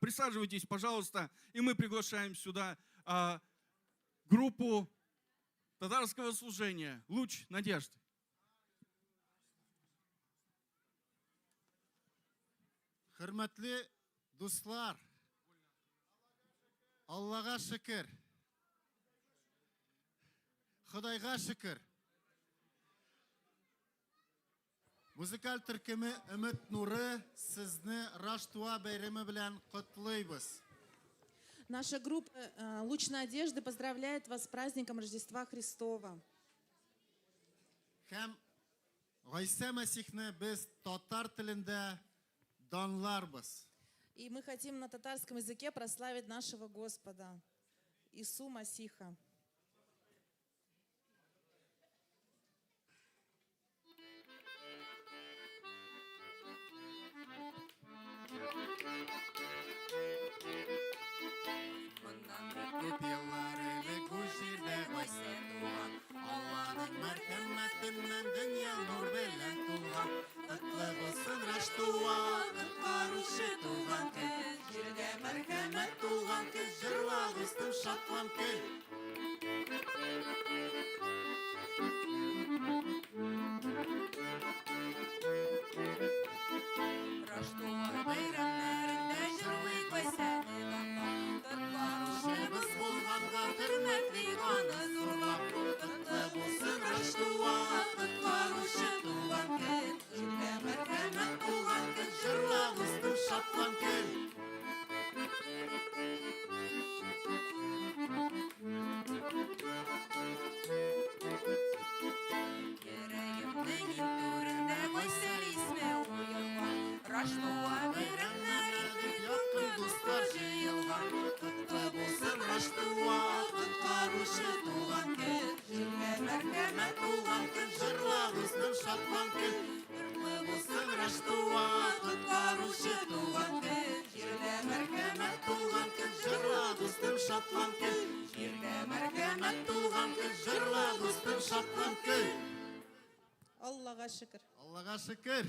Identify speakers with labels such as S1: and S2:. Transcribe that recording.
S1: Присаживайтесь, пожалуйста, и мы приглашаем сюда группу татарского служения «Луч надежды».
S2: Хөрмәтле дуслар, Аллаға шөкер, Худайға шөкер. Музыкаль төркеме Өмет нуры сезне Раштуа бәйреме белән котлыйбыз.
S3: Наша группа «Луч надежды» поздравляет вас с праздником Рождества Христова.
S2: Һәм Гайса Мәсихне без татар телендә данларбыз.
S3: И мы хотим на татарском языке прославить нашего Господа, Ису Масиха.
S2: Күп еллар элек бу җирдә Гайса туган, Алланың мәрхәмәтеннән дөнья нур белән тулган. Котлы булсын Раштуа, коткаручы туган көн, җиргә мәрхәмәт тулган көн, җырла дустым шатлан көн. Раштуа бәйрәмнәрендә җырлый Гайсаны данлап, коткаручыбыз булганга хөрмәтле аны зурлап. Котлы булсын Раштуа, коткаручы туган көн, җиргә мәрхәмәт тулган көн, җырла дустым шатлан көн. Йөрәгемнең интүрендә Гайса исме уелган, Раштуа бәйрәмнәрендә якын дуслар җыелган. Котлы булсын Раштуа, коткаручы туган көн, җиргә мәрхәмәт тулган көн, җырла дустым шатлан көн. Котлы булсын Раштуа, коткаручы туган көн, җиргә мәрхәмәт тулган көн, җырла дустым шатлан көн. Җиргә мәрхәмәт тулган көн, җырла дустым шатлан көн.
S3: Аллаға шүкір.
S2: Аллаға шөкер.